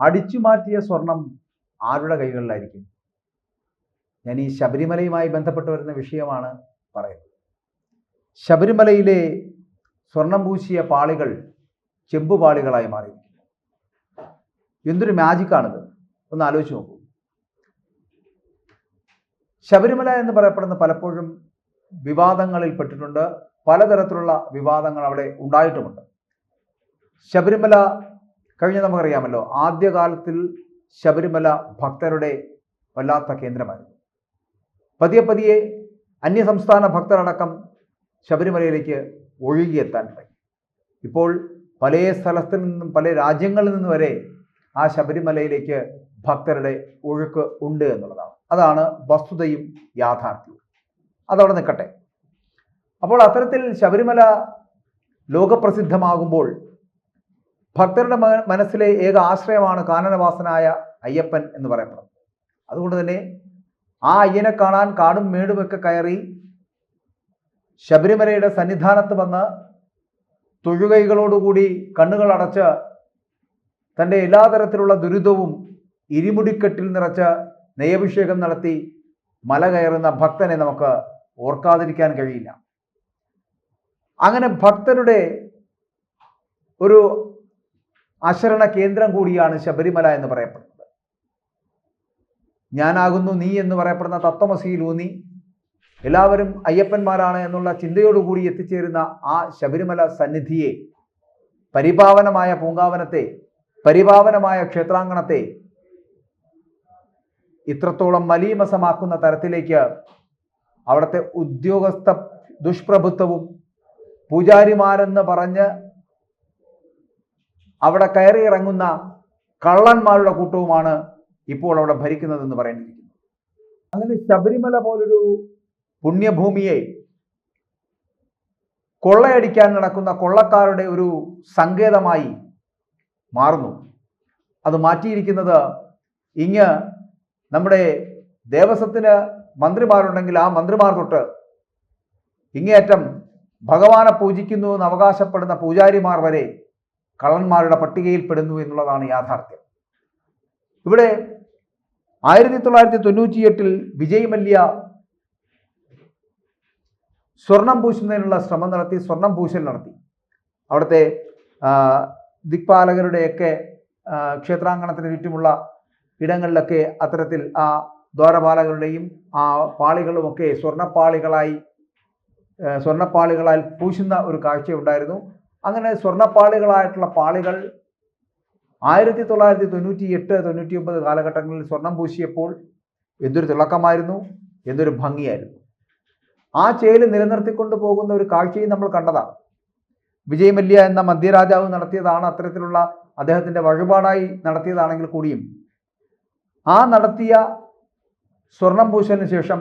അടിച്ചു മാറ്റിയ സ്വർണം ആരുടെ കൈകളിലായിരിക്കും? ഞാൻ ഈ ശബരിമലയുമായി ബന്ധപ്പെട്ട് വരുന്ന വിഷയമാണ് പറയുന്നത്. ശബരിമലയിലെ സ്വർണം പൂശിയ പാളികൾ ചെമ്പുപാളികളായി മാറിയിരിക്കുന്നു. എന്തൊരു മാജിക്കാണിത്, ഒന്ന് ആലോചിച്ച് നോക്കൂ. ശബരിമല എന്ന് പറയപ്പെടുന്ന പലപ്പോഴും വിവാദങ്ങളിൽ പെട്ടിട്ടുണ്ട്. പലതരത്തിലുള്ള വിവാദങ്ങൾ അവിടെ ഉണ്ടായിട്ടുമുണ്ട്. ശബരിമല കഴിഞ്ഞ നമുക്കറിയാമല്ലോ, ആദ്യകാലത്തിൽ ശബരിമല ഭക്തരുടെ വല്ലാത്ത കേന്ദ്രമായിരുന്നു. പതിയെ പതിയെ അന്യസംസ്ഥാന ഭക്തരടക്കം ശബരിമലയിലേക്ക് ഒഴുകിയെത്താൻ തുടങ്ങി. ഇപ്പോൾ പല സ്ഥലത്തു നിന്നും പല രാജ്യങ്ങളിൽ നിന്ന് വരെ ആ ശബരിമലയിലേക്ക് ഭക്തരുടെ ഒഴുക്ക് ഉണ്ട് എന്നുള്ളതാണ്. അതാണ് വസ്തുതയും യാഥാർത്ഥ്യവും. അതവിടെ നിൽക്കട്ടെ. അപ്പോൾ അത്തരത്തിൽ ശബരിമല ലോകപ്രസിദ്ധമാകുമ്പോൾ ഭക്തരുടെ മനസ്സിലെ ഏക ആശ്രയമാണ് കാനനവാസനായ അയ്യപ്പൻ എന്ന് പറയപ്പെടുന്നത്. അതുകൊണ്ട് തന്നെ ആ അയ്യനെ കാണാൻ കാടും മേടുമൊക്കെ കയറി ശബരിമലയുടെ സന്നിധാനത്ത് വന്ന് തൊഴുകൈകളോടുകൂടി കണ്ണുകൾ അടച്ച് തൻ്റെ എല്ലാ തരത്തിലുള്ള ദുരിതവും ഇരുമുടിക്കെട്ടിൽ നിറച്ച് നെയ്യഭിഷേകം നടത്തി മല കയറുന്ന ഭക്തനെ നമുക്ക് ഓർക്കാതിരിക്കാൻ കഴിയില്ല. അങ്ങനെ ഭക്തരുടെ ഒരു ആശരണ കേന്ദ്രം കൂടിയാണ് ശബരിമല എന്ന് പറയപ്പെടുന്നത്. ഞാനാകുന്നു നീ എന്ന് പറയപ്പെടുന്ന തത്വമസിയിലൂന്നി എല്ലാവരും അയ്യപ്പന്മാരാണ് എന്നുള്ള ചിന്തയോടുകൂടി എത്തിച്ചേരുന്ന ആ ശബരിമല സന്നിധിയെ, പരിപാവനമായ പൂങ്കാവനത്തെ, പരിപാവനമായ ക്ഷേത്രാങ്കണത്തെ ഇത്രത്തോളം മലീമസമാക്കുന്ന തരത്തിലേക്ക് അവിടുത്തെ ഉദ്യോഗസ്ഥ ദുഷ്പ്രഭുത്വവും പൂജാരിമാരെന്ന് പറഞ്ഞ് അവിടെ കയറിയിറങ്ങുന്ന കള്ളന്മാരുടെ കൂട്ടവുമാണ് ഇപ്പോൾ അവിടെ ഭരിക്കുന്നതെന്ന് പറയേണ്ടിയിരിക്കുന്നു. അങ്ങനെ ശബരിമല പോലൊരു പുണ്യഭൂമിയെ കൊള്ളയടിക്കാൻ നടക്കുന്ന കൊള്ളക്കാരുടെ ഒരു സങ്കേതമായി മാറുന്നു. അത് മാറ്റിയിരിക്കുന്നത് ഇങ്ങ് നമ്മുടെ ദേവസ്വത്തിന് മന്ത്രിമാരുണ്ടെങ്കിൽ ആ മന്ത്രിമാർ തൊട്ട് ഇങ്ങേയറ്റം ഭഗവാനെ പൂജിക്കുന്നു എന്ന് അവകാശപ്പെടുന്ന പൂജാരിമാർ വരെ കള്ളന്മാരുടെ പട്ടികയിൽപ്പെടുന്നു എന്നുള്ളതാണ് യാഥാർത്ഥ്യം. ഇവിടെ 1998 വിജയ് മല്യ സ്വർണം പൂശുന്നതിനുള്ള ശ്രമം നടത്തി, സ്വർണം പൂശൽ നടത്തി. അവിടുത്തെ ദിക്പാലകരുടെയൊക്കെ ക്ഷേത്രാങ്കണത്തിന് ചുറ്റുമുള്ള ഇടങ്ങളിലൊക്കെ അത്തരത്തിൽ ആ ദ്വാരപാലകരുടെയും ആ പാളികളുമൊക്കെ സ്വർണ്ണപ്പാളികളാൽ പൂശുന്ന ഒരു കാഴ്ചയുണ്ടായിരുന്നു. അങ്ങനെ സ്വർണ്ണപ്പാളികളായിട്ടുള്ള പാളികൾ 1998-99 കാലഘട്ടങ്ങളിൽ സ്വർണം പൂശിയപ്പോൾ എന്തൊരു തിളക്കമായിരുന്നു, എന്തൊരു ഭംഗിയായിരുന്നു. ആ ചേല് നിലനിർത്തിക്കൊണ്ട് പോകുന്ന ഒരു കാഴ്ചയും നമ്മൾ കണ്ടതാണ്. വിജയ് മല്യ എന്ന മധ്യരാജാവ് നടത്തിയതാണ്, അത്തരത്തിലുള്ള അദ്ദേഹത്തിൻ്റെ വഴിപാടായി നടത്തിയതാണെങ്കിൽ കൂടിയും ആ നടത്തിയ സ്വർണം പൂശലിന് ശേഷം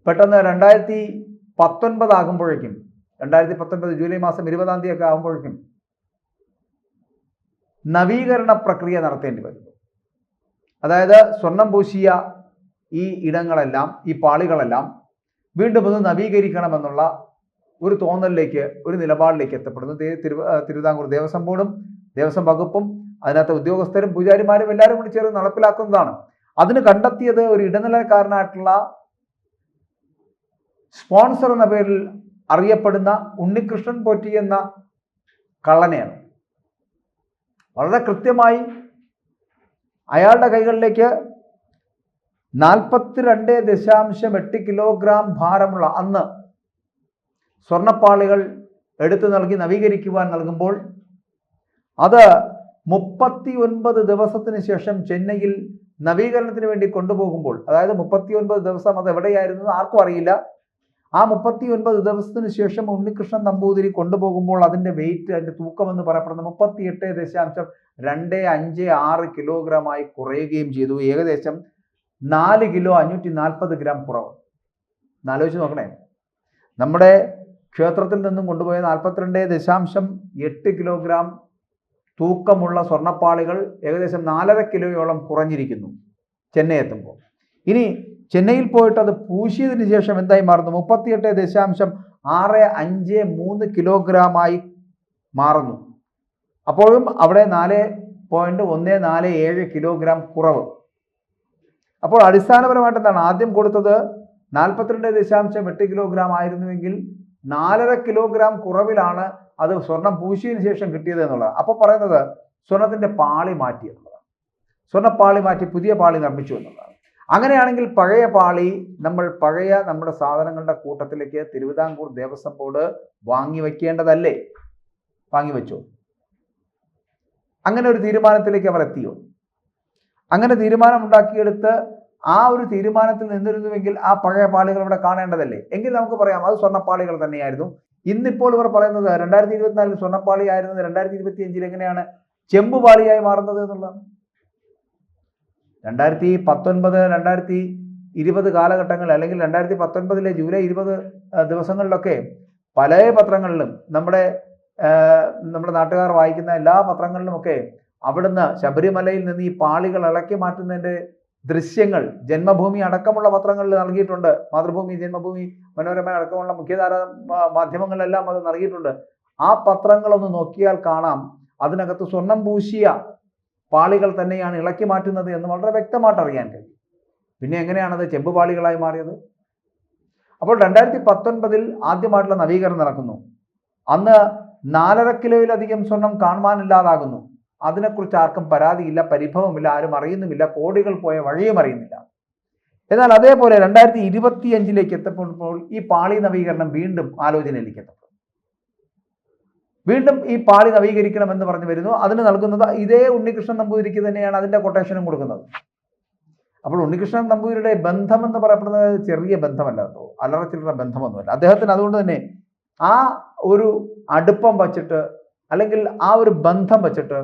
പെട്ടെന്ന് 2019 ആകുമ്പോഴേക്കും, 2019 ജൂലൈ മാസം 20-ാം തീയതി ഒക്കെ ആകുമ്പോഴേക്കും നവീകരണ പ്രക്രിയ നടത്തേണ്ടി വരുന്നു. അതായത് സ്വർണം പൂശിയ ഈ ഇടങ്ങളെല്ലാം, ഈ പാളികളെല്ലാം വീണ്ടും ഒന്ന് നവീകരിക്കണമെന്നുള്ള ഒരു തോന്നലിലേക്ക്, ഒരു നിലപാടിലേക്ക് എത്തപ്പെടുന്നു. തിരുവിതാംകൂർ ദേവസ്വം ബോർഡും ദേവസ്വം വകുപ്പും അതിനകത്ത് ഉദ്യോഗസ്ഥരും പൂജാരിമാരും എല്ലാവരും കൂടി ചേർന്ന് നടപ്പിലാക്കുന്നതാണ്. അതിന് കണ്ടെത്തിയത് ഒരു ഇടനിലക്കാരനായിട്ടുള്ള സ്പോൺസർ എന്ന പേരിൽ അറിയപ്പെടുന്ന ഉണ്ണികൃഷ്ണൻ പോറ്റി എന്ന കള്ളനെയാണ്. വളരെ കൃത്യമായി അയാളുടെ കൈകളിലേക്ക് 42.8 കിലോഗ്രാം ഭാരമുള്ള അന്ന് സ്വർണ്ണപ്പാളികൾ എടുത്തു നൽകി നവീകരിക്കുവാൻ നൽകുമ്പോൾ അത് 39 ദിവസത്തിന് ശേഷം ചെന്നൈയിൽ നവീകരണത്തിന് വേണ്ടി കൊണ്ടുപോകുമ്പോൾ, അതായത് 39 ദിവസം അത് എവിടെയായിരുന്നു ആർക്കും അറിയില്ല. ആ 39 ദിവസത്തിന് ശേഷം ഉണ്ണികൃഷ്ണൻ നമ്പൂതിരി കൊണ്ടുപോകുമ്പോൾ അതിൻ്റെ വെയിറ്റ്, അതിൻ്റെ തൂക്കം എന്ന് പറയപ്പെടുന്നത് 38.256 കിലോഗ്രാമായി കുറയുകയും ചെയ്തു. ഏകദേശം 4 കിലോ 540 ഗ്രാം കുറവ്. എന്നാലോചിച്ച് നോക്കണേ, നമ്മുടെ ക്ഷേത്രത്തിൽ നിന്നും കൊണ്ടുപോയ 42.8 കിലോഗ്രാം തൂക്കമുള്ള സ്വർണ്ണപ്പാളികൾ ഏകദേശം 4.5 കിലോയോളം കുറഞ്ഞിരിക്കുന്നു ചെന്നൈ എത്തുമ്പോൾ. ഇനി ചെന്നൈയിൽ പോയിട്ട് അത് പൂശിയതിന് ശേഷം എന്തായി മാറുന്നു? 38.653 കിലോഗ്രാമായി മാറുന്നു. അപ്പോഴും അവിടെ 0.147 കിലോഗ്രാം കുറവ്. അപ്പോൾ അടിസ്ഥാനപരമായിട്ട് എന്താണ്, ആദ്യം കൊടുത്തത് 42.8 കിലോഗ്രാം ആയിരുന്നുവെങ്കിൽ 4.5 കിലോഗ്രാം കുറവിലാണ് അത് സ്വർണം പൂശിയതിനു ശേഷം കിട്ടിയത് എന്നുള്ളത്. അപ്പോൾ പറയുന്നത് സ്വർണത്തിന്റെ പാളി മാറ്റി എന്നുള്ളതാണ്. സ്വർണ്ണപ്പാളി മാറ്റി പുതിയ പാളി നിർമ്മിച്ചു എന്നുള്ളതാണ്. അങ്ങനെയാണെങ്കിൽ പഴയ പാളി നമ്മുടെ സാധനങ്ങളുടെ കൂട്ടത്തിലേക്ക് തിരുവിതാംകൂർ ദേവസ്വം ബോർഡ് വാങ്ങി വയ്ക്കേണ്ടതല്ലേ? വാങ്ങിവെച്ചോ? അങ്ങനെ ഒരു തീരുമാനത്തിലേക്ക് അവർ എത്തിയോ? അങ്ങനെ തീരുമാനം ഉണ്ടാക്കിയെടുത്ത് ആ ഒരു തീരുമാനത്തിൽ നിന്നിരുന്നുവെങ്കിൽ ആ പഴയ പാളികൾ ഇവിടെ കാണേണ്ടതല്ലേ? എങ്കിൽ നമുക്ക് പറയാം അത് സ്വർണ്ണപ്പാളികൾ തന്നെയായിരുന്നു. ഇന്നിപ്പോൾ ഇവർ പറയുന്നത് 2024 സ്വർണ്ണപ്പാളി ആയിരുന്നത് 2025 എങ്ങനെയാണ് ചെമ്പുപാളിയായി മാറുന്നത് എന്നുള്ളതാണ്. 2019, 2020 കാലഘട്ടങ്ങളിൽ അല്ലെങ്കിൽ 2019 ജൂലൈ 20 ദിവസങ്ങളിലൊക്കെ പല പത്രങ്ങളിലും നമ്മുടെ നാട്ടുകാർ വായിക്കുന്ന എല്ലാ പത്രങ്ങളിലുമൊക്കെ അവിടുന്ന് ശബരിമലയിൽ നിന്ന് ഈ പാളികൾ ഇളക്കി മാറ്റുന്നതിൻ്റെ ദൃശ്യങ്ങൾ ജന്മഭൂമി അടക്കമുള്ള പത്രങ്ങളിൽ നൽകിയിട്ടുണ്ട്. മാതൃഭൂമി, ജന്മഭൂമി, മനോരമ അടക്കമുള്ള മുഖ്യധാര മാധ്യമങ്ങളിലെല്ലാം അത് നൽകിയിട്ടുണ്ട്. ആ പത്രങ്ങളൊന്ന് നോക്കിയാൽ കാണാം അതിനകത്ത് സ്വർണം പൂശിയ പാളികൾ തന്നെയാണ് ഇളക്കി മാറ്റുന്നത് എന്ന് വളരെ വ്യക്തമായിട്ട് അറിയാൻ കഴിയും. പിന്നെ എങ്ങനെയാണത് ചെമ്പുപാളികളായി മാറിയത്? അപ്പോൾ 2019 ആദ്യമായിട്ടുള്ള നവീകരണം നടക്കുന്നു. അന്ന് 4.5 കിലോയിലധികം സ്വർണം കാണുവാനില്ലാതാകുന്നു. അതിനെക്കുറിച്ച് ആർക്കും പരാതിയില്ല, പരിഭവമില്ല, ആരും അറിയുന്നുമില്ല, കോടികൾ പോയ വഴിയും അറിയുന്നില്ല. എന്നാൽ അതേപോലെ 2025 എത്തപ്പോൾ ഈ പാളി നവീകരണം വീണ്ടും ആലോചനയിലേക്ക് എത്തപ്പെടും. വീണ്ടും ഈ പാളി നവീകരിക്കണം എന്ന് പറഞ്ഞു വരുന്നു. അതിന് നൽകുന്നത് ഇതേ ഉണ്ണികൃഷ്ണൻ നമ്പൂതിരിക്ക് തന്നെയാണ് അതിൻ്റെ കൊട്ടേഷനും കൊടുക്കുന്നത്. അപ്പോൾ ഉണ്ണികൃഷ്ണൻ നമ്പൂതിരിയുടെ ബന്ധം എന്ന് പറയപ്പെടുന്നത് ചെറിയ ബന്ധമല്ല കേട്ടോ, അല്ലറ ചില്ലറ ബന്ധമൊന്നുമല്ല. അദ്ദേഹത്തിന് അതുകൊണ്ട് തന്നെ ആ ഒരു അടുപ്പം വച്ചിട്ട് അല്ലെങ്കിൽ ആ ഒരു ബന്ധം വച്ചിട്ട്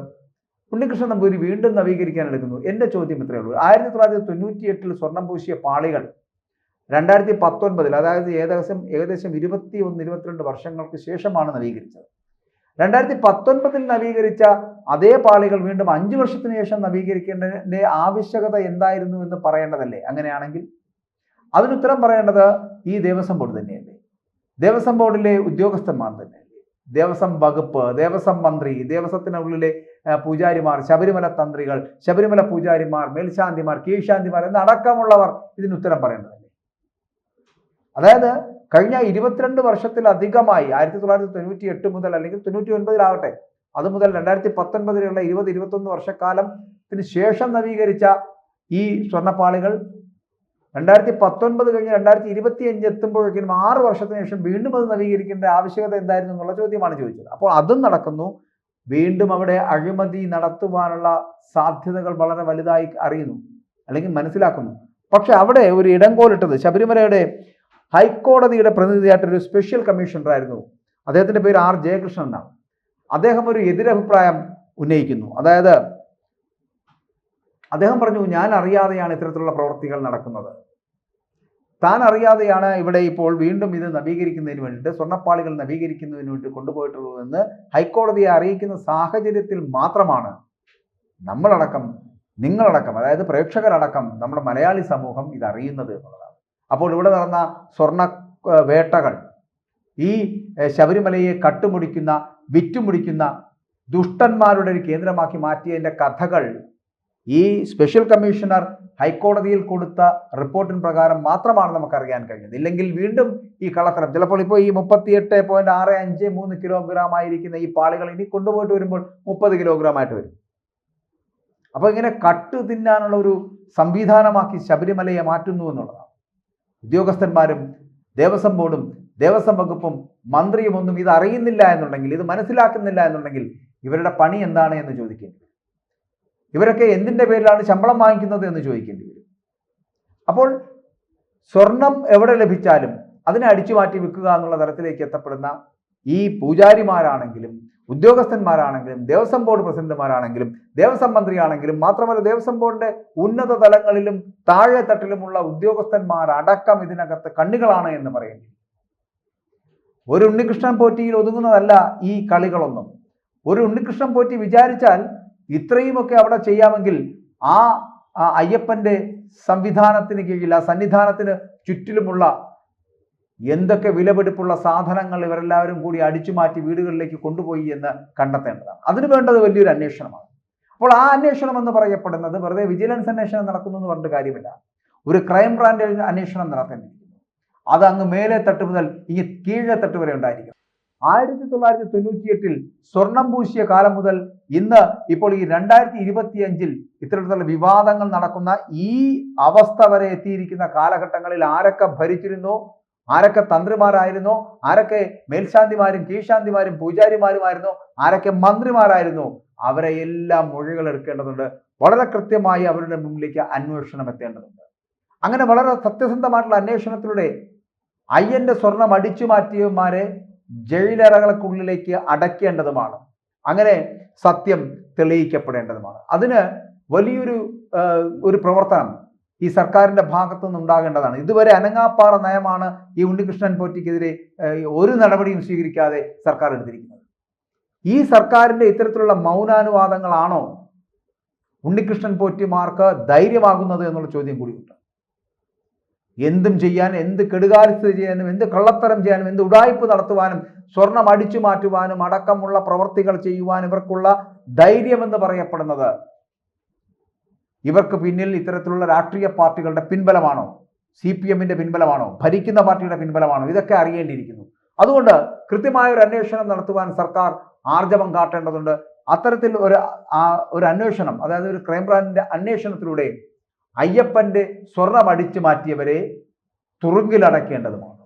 ഉണ്ണികൃഷ്ണൻ നമ്പൂതിരി വീണ്ടും നവീകരിക്കാൻ എടുക്കുന്നു. എൻ്റെ ചോദ്യം ഇത്രയേ ഉള്ളൂ. 1998 സ്വർണം പൂശിയ പാളികൾ 2019 അതായത് ഏകദേശം 21-22 വർഷങ്ങൾക്ക് ശേഷമാണ് നവീകരിച്ചത്. 2019 നവീകരിച്ച അതേ പാളികൾ വീണ്ടും 5 വർഷത്തിന് ശേഷം നവീകരിക്കേണ്ടതിൻ്റെ ആവശ്യകത എന്തായിരുന്നു എന്ന് പറയേണ്ടതല്ലേ? അങ്ങനെയാണെങ്കിൽ അതിനുത്തരം പറയേണ്ടത് ഈ ദേവസ്വം ബോർഡ് തന്നെയല്ലേ? ദേവസ്വം ബോർഡിലെ ഉദ്യോഗസ്ഥന്മാർ തന്നെയല്ലേ? ദേവസ്വം വകുപ്പ്, ദേവസ്വം മന്ത്രി, ദേവസ്വത്തിനുള്ളിലെ പൂജാരിമാർ, ശബരിമല തന്ത്രികൾ, ശബരിമല പൂജാരിമാർ, മേൽശാന്തിമാർ, കീഴ്ശാന്തിമാർ എന്നടക്കമുള്ളവർ ഇതിനുത്തരം പറയേണ്ടതല്ലേ? അതായത് കഴിഞ്ഞ 22 വർഷത്തിലധികമായി 1998 മുതൽ അല്ലെങ്കിൽ 99 അത് മുതൽ 2019 20-21 വർഷക്കാലത്തിന് ശേഷം നവീകരിച്ച ഈ സ്വർണ്ണപ്പാളികൾ 2019 കഴിഞ്ഞ് 2025 എത്തുമ്പോഴേക്കും 6 വർഷത്തിന് ശേഷം വീണ്ടും അത് നവീകരിക്കേണ്ട ആവശ്യകത എന്തായിരുന്നു എന്നുള്ള ചോദ്യമാണ് ചോദിച്ചത്. അപ്പോൾ അതും നടക്കുന്നു. വീണ്ടും അവിടെ അഴിമതി നടത്തുവാനുള്ള സാധ്യതകൾ വളരെ വലുതായി അറിയുന്നു അല്ലെങ്കിൽ മനസ്സിലാക്കുന്നു. പക്ഷെ അവിടെ ഒരു ഇടംകോലിട്ടത് ശബരിമലയുടെ ഹൈക്കോടതിയുടെ പ്രതിനിധിയായിട്ടൊരു സ്പെഷ്യൽ കമ്മീഷണറായിരുന്നു. അദ്ദേഹത്തിൻ്റെ പേര് R. ജയകൃഷ്ണൻ എന്നാണ്. അദ്ദേഹം ഒരു എതിരഭിപ്രായം ഉന്നയിക്കുന്നു. അതായത് അദ്ദേഹം പറഞ്ഞു, ഞാൻ അറിയാതെയാണ് ഇത്തരത്തിലുള്ള പ്രവൃത്തികൾ നടക്കുന്നത്, താൻ അറിയാതെയാണ് ഇവിടെ ഇപ്പോൾ വീണ്ടും ഇത് നവീകരിക്കുന്നതിന് വേണ്ടിയിട്ട് സ്വർണ്ണപ്പാളികൾ നവീകരിക്കുന്നതിന് വേണ്ടി കൊണ്ടുപോയിട്ടുള്ളതെന്ന് ഹൈക്കോടതിയെ അറിയിക്കുന്ന സാഹചര്യത്തിൽ മാത്രമാണ് നമ്മളടക്കം, നിങ്ങളടക്കം, അതായത് പ്രേക്ഷകരടക്കം നമ്മുടെ മലയാളി സമൂഹം ഇത് അറിയുന്നത് എന്നുള്ളതാണ്. അപ്പോൾ ഇവിടെ നടന്ന സ്വർണ്ണ വേട്ടകൾ, ഈ ശബരിമലയെ കട്ടുമുടിക്കുന്ന, വിറ്റുമുടിക്കുന്ന ദുഷ്ടന്മാരുടെ ഒരു കേന്ദ്രമാക്കി മാറ്റിയതിൻ്റെ കഥകൾ ഈ സ്പെഷ്യൽ കമ്മീഷണർ ഹൈക്കോടതിയിൽ കൊടുത്ത റിപ്പോർട്ടിന് പ്രകാരം മാത്രമാണ് നമുക്കറിയാൻ കഴിഞ്ഞത്. ഇല്ലെങ്കിൽ വീണ്ടും ഈ കള്ളത്തരം, ചിലപ്പോൾ ഇപ്പോൾ ഈ 38.653 കിലോഗ്രാം ആയിരിക്കുന്ന ഈ പാളികൾ ഇനി കൊണ്ടുപോയിട്ട് വരുമ്പോൾ 30 കിലോഗ്രാം ആയിട്ട് വരും. അപ്പോൾ ഇങ്ങനെ കട്ട് തിന്നാനുള്ള ഒരു സംവിധാനമാക്കി ശബരിമലയെ മാറ്റുന്നു എന്നുള്ളതാണ്. ഉദ്യോഗസ്ഥന്മാരും ദേവസ്വം ബോർഡും ദേവസ്വം വകുപ്പും മന്ത്രിയും ഒന്നും ഇത് അറിയുന്നില്ല എന്നുണ്ടെങ്കിൽ, ഇത് മനസ്സിലാക്കുന്നില്ല എന്നുണ്ടെങ്കിൽ ഇവരുടെ പണി എന്താണ് എന്ന് ചോദിക്കേണ്ടി വരും. ഇവരൊക്കെ എന്തിൻ്റെ പേരിലാണ് ശമ്പളം വാങ്ങിക്കുന്നത് എന്ന് ചോദിക്കേണ്ടി വരും. അപ്പോൾ സ്വർണം എവിടെ ലഭിച്ചാലും അതിനെ അടിച്ചു മാറ്റി വിൽക്കുക എന്നുള്ള തരത്തിലേക്ക് എത്തപ്പെടുന്ന ഈ പൂജാരിമാരാണെങ്കിലും ഉദ്യോഗസ്ഥന്മാരാണെങ്കിലും ദേവസ്വം ബോർഡ് പ്രസിഡന്റുമാരാണെങ്കിലും ദേവസ്വം മന്ത്രിയാണെങ്കിലും, മാത്രമല്ല ദേവസ്വം ബോർഡിന്റെ ഉന്നത തലങ്ങളിലും താഴെ തട്ടിലുമുള്ള ഉദ്യോഗസ്ഥന്മാരടക്കം ഇതിനകത്ത് കണ്ണികളാണ് എന്ന് പറയുന്നു. ഒരു ഉണ്ണികൃഷ്ണൻ പോറ്റിയിൽ ഒതുങ്ങുന്നതല്ല ഈ കളികളൊന്നും. ഒരു ഉണ്ണികൃഷ്ണൻ പോറ്റി വിചാരിച്ചാൽ ഇത്രയുമൊക്കെ അവിടെ ചെയ്യാമെങ്കിൽ ആ അയ്യപ്പന്റെ സംവിധാനത്തിന് കീഴിൽ, ആ സന്നിധാനത്തിന് ചുറ്റിലുമുള്ള എന്തൊക്കെ വിലപിടിപ്പുള്ള സാധനങ്ങൾ ഇവരെല്ലാവരും കൂടി അടിച്ചു മാറ്റി വീടുകളിലേക്ക് കൊണ്ടുപോയി എന്ന് കണ്ടെത്തേണ്ടതാണ്. അതിനു വേണ്ടത് വലിയൊരു അന്വേഷണമാണ്. അപ്പോൾ ആ അന്വേഷണം എന്ന് പറയപ്പെടുന്നത് വെറുതെ വിജിലൻസ് അന്വേഷണം നടക്കുന്നു എന്ന് പറഞ്ഞിട്ട് കാര്യമില്ല. ഒരു ക്രൈംബ്രാഞ്ച് അന്വേഷണം നടത്തേണ്ടിയിരിക്കുന്നു. അത് അങ്ങ് മേലെ തട്ട് മുതൽ ഈ കീഴെ തട്ട് വരെ ഉണ്ടായിരിക്കും. 1998 സ്വർണം പൂശിയ കാലം മുതൽ ഇന്ന് ഇപ്പോൾ ഈ 2025 ഇത്തരത്തിലുള്ള വിവാദങ്ങൾ നടക്കുന്ന ഈ അവസ്ഥ വരെ എത്തിയിരിക്കുന്ന കാലഘട്ടങ്ങളിൽ ആരൊക്കെ ഭരിച്ചിരുന്നോ, ആരൊക്കെ തന്ത്രിമാരായിരുന്നോ, ആരൊക്കെ മേൽശാന്തിമാരും കീഴ്ശാന്തിമാരും പൂജാരിമാരുമായിരുന്നോ, ആരൊക്കെ മന്ത്രിമാരായിരുന്നോ, അവരെ എല്ലാം മൊഴികൾ എടുക്കേണ്ടതുണ്ട്. വളരെ കൃത്യമായി അവരുടെ മുമ്പിലേക്ക് അന്വേഷണം എത്തേണ്ടതുണ്ട്. അങ്ങനെ വളരെ സത്യസന്ധമായിട്ടുള്ള അന്വേഷണത്തിലൂടെ അയ്യന്റെ സ്വർണം അടിച്ചു മാറ്റിയവന്മാരെ ജയിലറകൾക്കുള്ളിലേക്ക് അടയ്ക്കേണ്ടതുമാണ്. അങ്ങനെ സത്യം തെളിയിക്കപ്പെടേണ്ടതുമാണ്. അതിന് വലിയൊരു പ്രവർത്തനം ഈ സർക്കാരിന്റെ ഭാഗത്തു നിന്നുണ്ടാകേണ്ടതാണ്. ഇതുവരെ അനങ്ങാപ്പാറ നയമാണ് ഈ ഉണ്ണികൃഷ്ണൻ പോറ്റിക്കെതിരെ ഒരു നടപടിയും സ്വീകരിക്കാതെ സർക്കാർ എടുത്തിരിക്കുന്നത്. ഈ സർക്കാരിന്റെ ഇത്തരത്തിലുള്ള മൗനാനുവാദങ്ങളാണോ ഉണ്ണികൃഷ്ണൻ പോറ്റിമാർക്ക് ധൈര്യമാകുന്നത് എന്നുള്ള ചോദ്യം കൂടിയുണ്ട്. എന്തും ചെയ്യാൻ, എന്ത് കെടുകാര്യസ്ഥത ചെയ്യാനും, എന്ത് കള്ളത്തരം ചെയ്യാനും, എന്ത് ഉഡായിപ്പ് നടത്തുവാനും, സ്വർണം അടിച്ചു മാറ്റുവാനും അടക്കമുള്ള പ്രവർത്തികൾ ചെയ്യുവാൻ ഇവർക്കുള്ള ധൈര്യമെന്ന് പറയപ്പെടുന്നത് ഇവർക്ക് പിന്നിൽ ഇത്തരത്തിലുള്ള രാഷ്ട്രീയ പാർട്ടികളുടെ പിൻബലമാണോ, CPM-ന്റെ പിൻബലമാണോ, ഭരിക്കുന്ന പാർട്ടിയുടെ പിൻബലമാണോ? ഇതൊക്കെ അറിയേണ്ടിയിരിക്കുന്നു. അതുകൊണ്ട് കൃത്യമായ ഒരു അന്വേഷണം നടത്തുവാൻ സർക്കാർ ആർജവം കാട്ടേണ്ടതുണ്ട്. അത്തരത്തിൽ ഒരു അന്വേഷണം, അതായത് ഒരു ക്രൈംബ്രാഞ്ചിന്റെ അന്വേഷണത്തിലൂടെ അയ്യപ്പന്റെ സ്വർണം അടിച്ചു മാറ്റിയവരെ തുറുങ്കിലടയ്ക്കേണ്ടതുമാണ്.